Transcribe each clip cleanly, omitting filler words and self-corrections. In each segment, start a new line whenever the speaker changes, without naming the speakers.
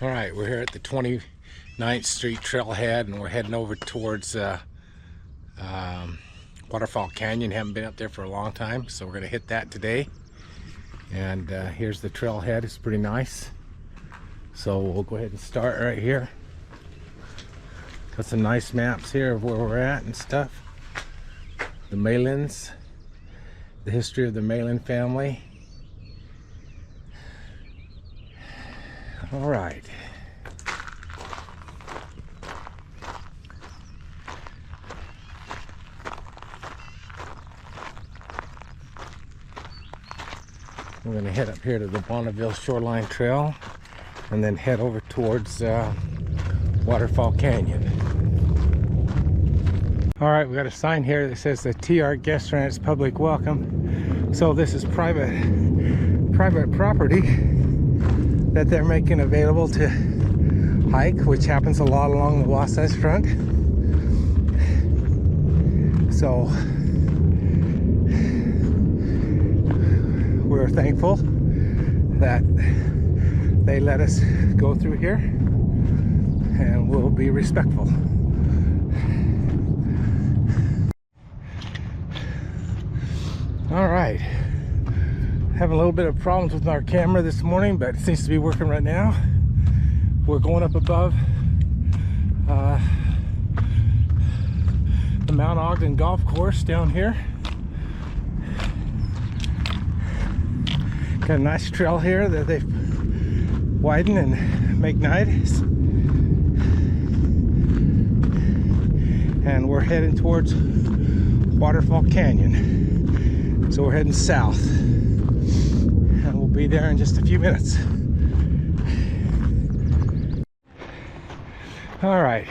All right, we're here at the 29th Street trailhead, and we're heading over towards Waterfall Canyon. Haven't been up there for a long time, so we're going to hit that today. And here's the trailhead. It's pretty nice. So we'll go ahead and start right here. Got some nice maps here of where we're at and stuff. The Malins, the history of the Malin family. All right. We're going to head up here to the Bonneville Shoreline Trail and then head over towards Waterfall Canyon. All right, we got a sign here that says the TR Guest Ranch public welcome. So this is private property that they're making available to hike, which happens a lot along the Wasatch Front. So we're thankful that they let us go through here, and we'll be respectful. All right, having a little bit of problems with our camera this morning, but it seems to be working right now. We're going up above the Mount Ogden Golf Course down here. Got a nice trail here that they've widened and make nice. And we're heading towards Waterfall Canyon. So we're heading south, and we'll be there in just a few minutes. All right,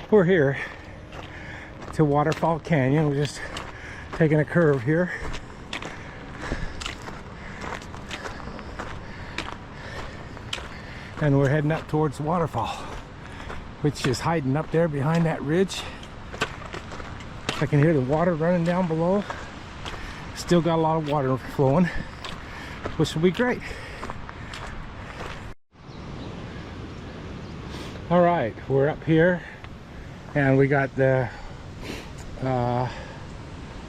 we're here to Waterfall Canyon. We're just taking a curve here. And we're heading up towards the waterfall, which is hiding up there behind that ridge. I can hear the water running down below. Still got a lot of water flowing, which will be great. All right, we're up here, and we got the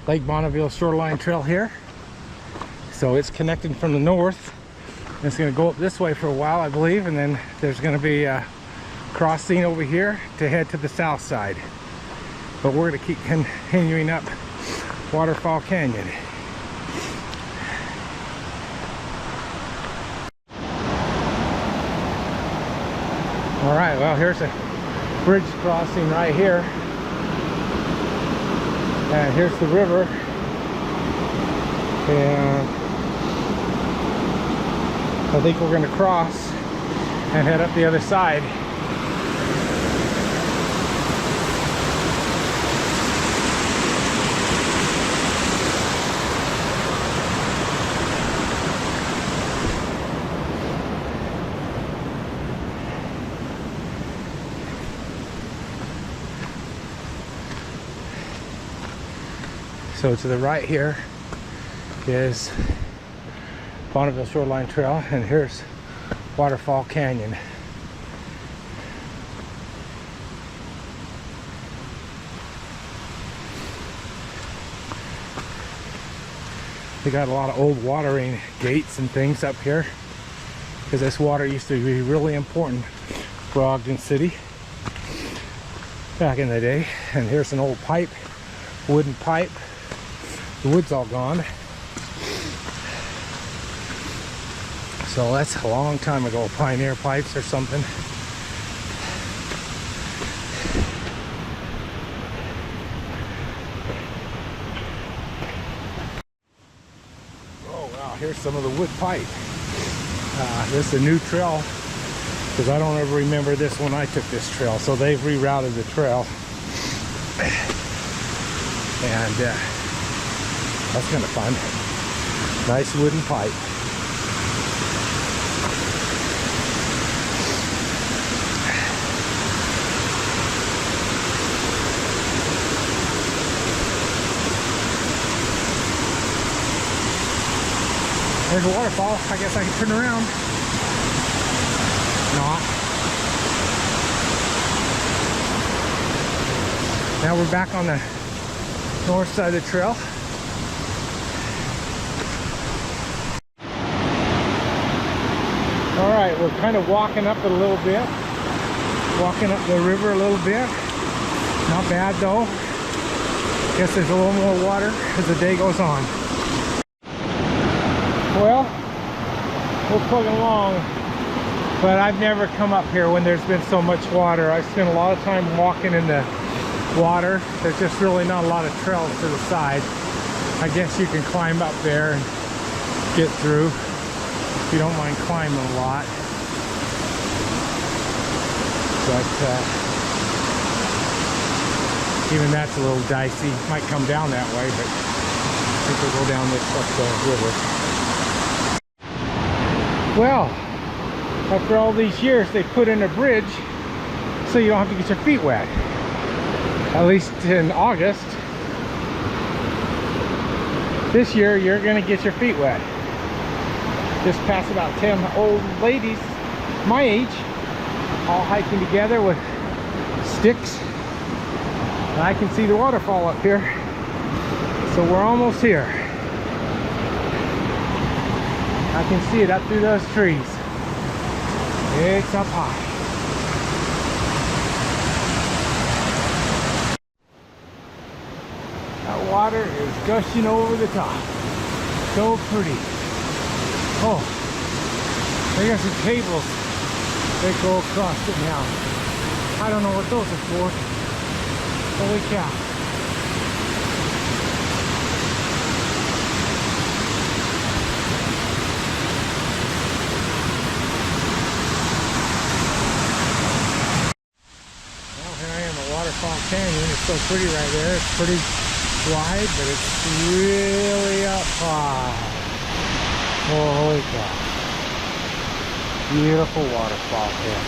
Lake Bonneville Shoreline Trail here. So it's connecting from the north. It's going to go up this way for a while, I believe, and then there's going to be a crossing over here to head to the south side. But we're going to keep continuing up Waterfall Canyon. All right, well, here's a bridge crossing right here. And here's the river. And I think we're going to cross and head up the other side. So to the right here is Bonneville Shoreline Trail, and here's Waterfall Canyon. They got a lot of old watering gates and things up here, because this water used to be really important for Ogden City back in the day. And here's an old pipe, wooden pipe. The wood's all gone. So that's a long time ago, Pioneer pipes or something. Oh wow, here's some of the wood pipe. This is a new trail, because I don't ever remember this when I took this trail. So they've rerouted the trail. And that's kind of fun. Nice wooden pipe. There's a waterfall. I guess I can turn around. No, Now we're back on the north side of the trail. All right, we're kind of walking up it a little bit. Walking up the river a little bit. Not bad though. Guess there's a little more water as the day goes on. Well, we're plugging along, but I've never come up here when there's been so much water. I spent a lot of time walking in the water. There's just really not a lot of trails to the side. I guess you can climb up there and get through if you don't mind climbing a lot. But even that's a little dicey. Might come down that way, but I think we'll go down this up the river. Well, after all these years, they put in a bridge so you don't have to get your feet wet. At least in August. This year, you're gonna get your feet wet. Just past about 10 old ladies my age, all hiking together with sticks. And I can see the waterfall up here, so we're almost here. I can see it up through those trees. It's up high. That water is gushing over the top. So pretty. Oh, they got some cables that go across it now. I don't know what those are for. Holy cow. Well, here I am at Waterfall Canyon. It's so pretty right there. It's pretty wide, but it's really up high. Holy cow. Beautiful waterfall here.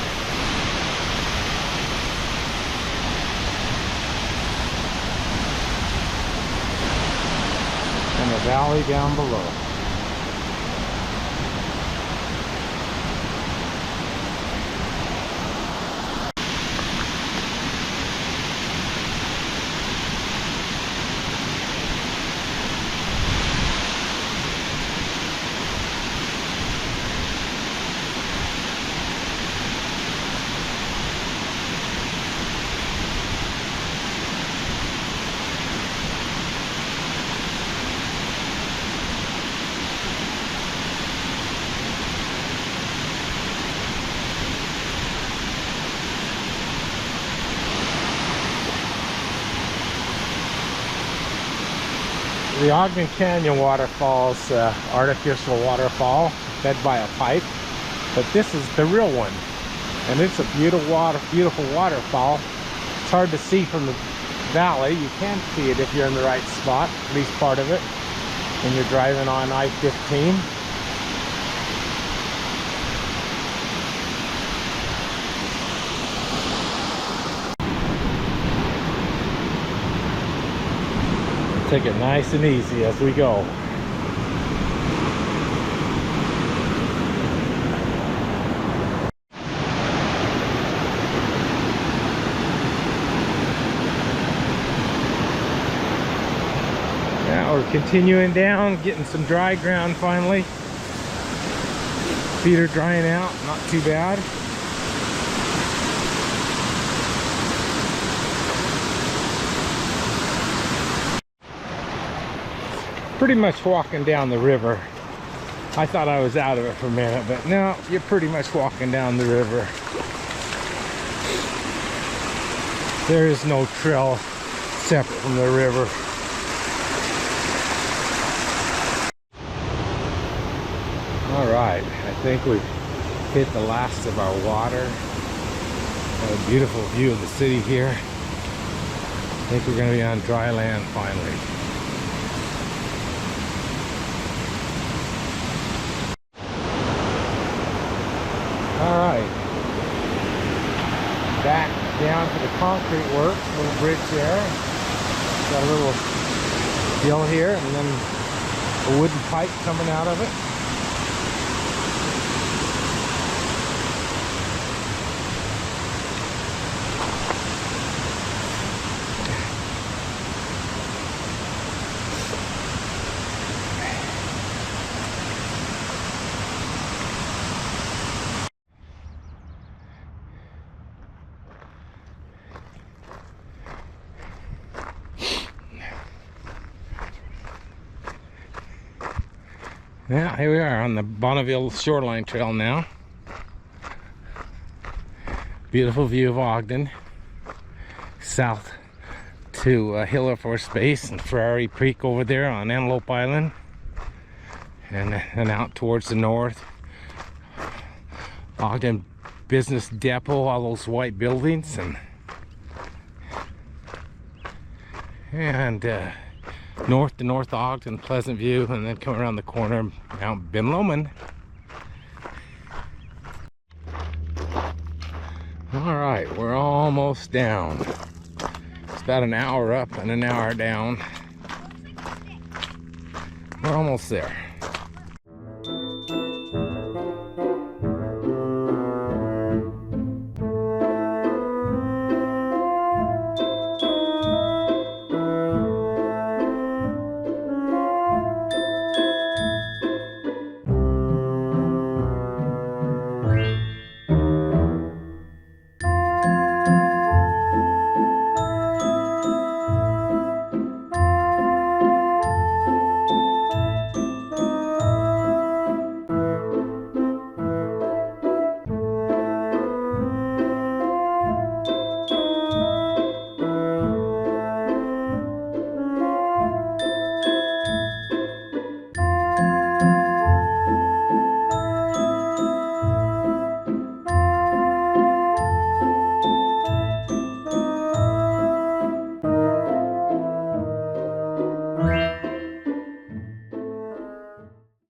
And the valley down below. The Ogden Canyon waterfall's artificial waterfall fed by a pipe, but this is the real one, and it's a beautiful waterfall. It's hard to see from the valley. You can see it if you're in the right spot, at least part of it, when you're driving on I-15. Take it nice and easy as we go. Now we're continuing down, getting some dry ground finally. Feet are drying out, not too bad. Pretty much walking down the river. I thought I was out of it for a minute, but no, you're pretty much walking down the river. There is no trail separate from the river. All right, I think we've hit the last of our water. Got a beautiful view of the city here. I think we're going to be on dry land finally. Alright, back down to the concrete works, little bridge there. Got a little hill here and then a wooden pipe coming out of it. Yeah, here we are on the Bonneville Shoreline Trail now. Beautiful view of Ogden. South to Hill Air Force Base and Ferrari Creek over there on Antelope Island. And out towards the north. Ogden Business Depot, all those white buildings. And north to North Ogden, Pleasant View, and then come around the corner, Mount Ben Lomond. All right, we're almost down. It's about an hour up and an hour down. We're almost there.